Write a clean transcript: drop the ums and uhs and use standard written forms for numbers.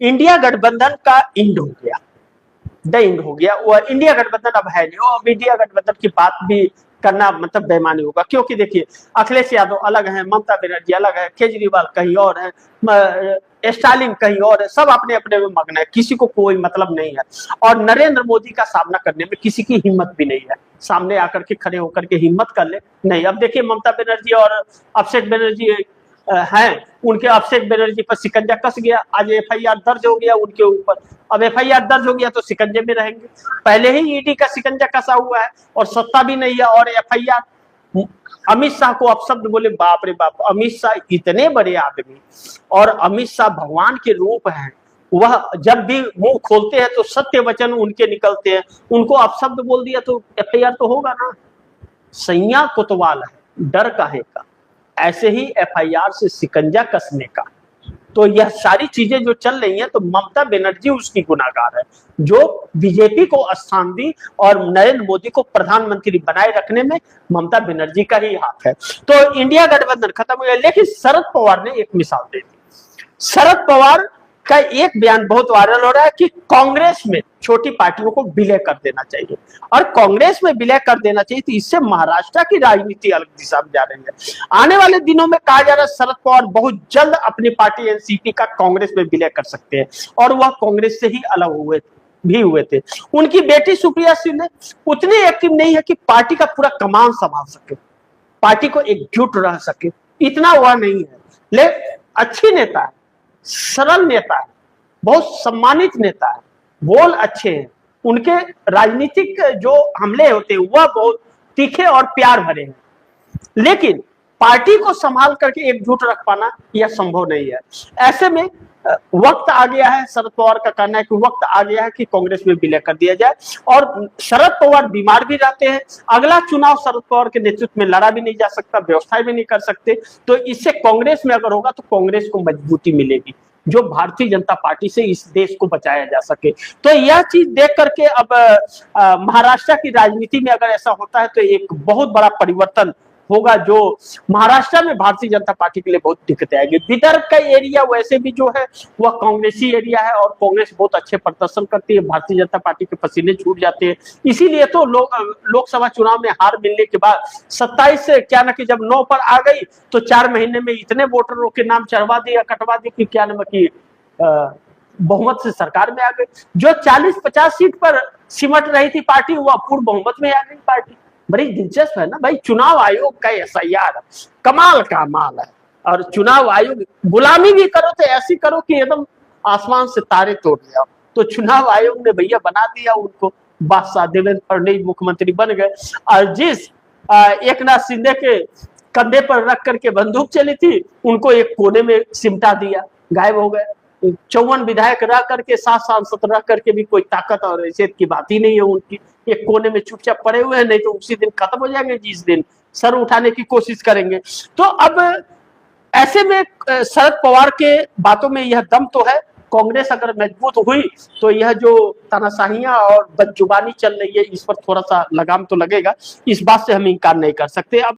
India गठबंधन का end हो गया, द इंड हो गया। वो इंडिया गठबंधन अब है नहीं, और इंडिया गठबंधन की बात भी करना मतलब बेईमानी होगा, क्योंकि देखिए अखिलेश यादव अलग है, ममता बनर्जी अलग है, केजरीवाल कहीं और है, स्टालिन कहीं और है, सब अपने अपने में मग्न है, किसी को कोई मतलब नहीं है। और नरेंद्र मोदी का सामना करने में किसी की हिम्मत भी नहीं है, सामने आकर के खड़े होकर के हिम्मत कर ले नहीं। अब देखिए ममता बनर्जी और अभिषेक बनर्जी हैं, उनके अभिषेक बनर्जी पर शिकंजा कस गया, आज एफआईआर दर्ज हो गया उनके ऊपर। अब एफआईआर दर्ज हो गया तो शिकंजे में रहेंगे, पहले ही ईडी का शिकंजा कसा हुआ है और सत्ता भी नहीं है। और एफआईआर अमित शाह को अपशब्द बोले, बाप रे बाप, अमित शाह इतने बड़े आदमी, और अमित शाह भगवान के रूप हैं, वह जब भी मुंह खोलते हैं तो सत्य वचन उनके निकलते हैं, उनको अपशब्द बोल दिया तो एफआईआर तो होगा ना। सैया कोतवाल है, डर काहे का, ऐसे ही एफआईआर से शिकंजा कसने का। तो यह सारी चीजें जो चल रही हैं, तो ममता बनर्जी उसकी गुनाहगार है, जो बीजेपी को स्थान दी, और नरेंद्र मोदी को प्रधानमंत्री बनाए रखने में ममता बनर्जी का ही हाथ है। तो इंडिया गठबंधन खत्म हो गया। लेकिन शरद पवार ने एक मिसाल दे दी। शरद पवार का एक बयान बहुत वायरल हो रहा है कि कांग्रेस में छोटी पार्टियों को विलय कर देना चाहिए, और कांग्रेस में विलय कर देना चाहिए, तो इससे महाराष्ट्र की राजनीति अलग दिशा में जा रही है। आने वाले दिनों में कहा जा रहा है शरद पवार बहुत जल्द अपनी पार्टी एनसीपी का कांग्रेस में विलय कर सकते हैं, और वह कांग्रेस से ही अलग हुए थे। उनकी बेटी सुप्रिया सिंह उतनी एक्टिव नहीं है कि पार्टी का पूरा कमान संभाल सके, पार्टी को एकजुट रह सके, इतना वह नहीं है। लेकिन अच्छी नेता है, सरल नेता है, बहुत सम्मानित नेता है, बोल अच्छे हैं, उनके राजनीतिक जो हमले होते हैं वह बहुत तीखे और प्यार भरे हैं। लेकिन पार्टी को संभाल करके एकजुट रख पाना यह संभव नहीं है। ऐसे में वक्त आ गया है, शरद पवार का कहना है कि वक्त आ गया है कि कांग्रेस में विलय कर दिया जाए। और शरद पवार बीमार भी रहते हैं, अगला चुनाव शरद पवार के नेतृत्व में लड़ा भी नहीं जा सकता, व्यवस्थाएं भी नहीं कर सकते, तो इससे कांग्रेस में अगर होगा तो कांग्रेस को मजबूती मिलेगी, जो भारतीय जनता पार्टी से इस देश को बचाया जा सके। तो यह चीज देख करके अब महाराष्ट्र की राजनीति में अगर ऐसा होता है तो एक बहुत बड़ा परिवर्तन होगा, जो महाराष्ट्र में भारतीय जनता पार्टी के लिए बहुत दिक्कत आएगी। विदर्भ का एरिया वैसे भी जो है वह कांग्रेसी एरिया है, और कांग्रेस बहुत अच्छे प्रदर्शन करती है, भारतीय जनता पार्टी के पसीने छूट जाते हैं। इसीलिए तो लोकसभा चुनाव में हार मिलने के बाद 27 से क्या ना कि जब 9 पर आ गई तो 4 महीने में इतने वोटरों के नाम चढ़वा दिया, कटवा दी कि क्या नाम की बहुमत से सरकार में आ गई। जो 40-50 सीट पर सिमट रही थी पार्टी, वह पूर्ण बहुमत में आ गई पार्टी। बड़ी दिलचस्प है ना भाई, चुनाव आयोग का एसआईआर कमाल का माल है, और चुनाव आयोग गुलामी भी करो तो ऐसी करो कि एकदम आसमान से तारे तोड़ दिया। तो चुनाव आयोग ने भैया बना दिया उनको बादशाह, देवेंद्र फडणवीस मुख्यमंत्री बन गए, और जिस एकनाथ शिंदे के कंधे पर रख करके बंदूक चली थी उनको एक कोने में सिमटा दिया, गायब हो गए। 54 विधायक रह करके, 7 सांसद रह करके भी कोई ताकत और हैसियत की बात ही नहीं है उनकी, एक कोने में चुपचाप पड़े हुए हैं, नहीं तो उसी दिन खत्म हो जाएंगे जिस दिन सर उठाने की कोशिश करेंगे। तो अब ऐसे में शरद पवार के बातों में यह दम तो है, कांग्रेस अगर मजबूत हुई तो यह जो तानाशाहियां और बदजुबानी चल रही है इस पर थोड़ा सा लगाम तो लगेगा, इस बात से हम इनकार नहीं कर सकते। अब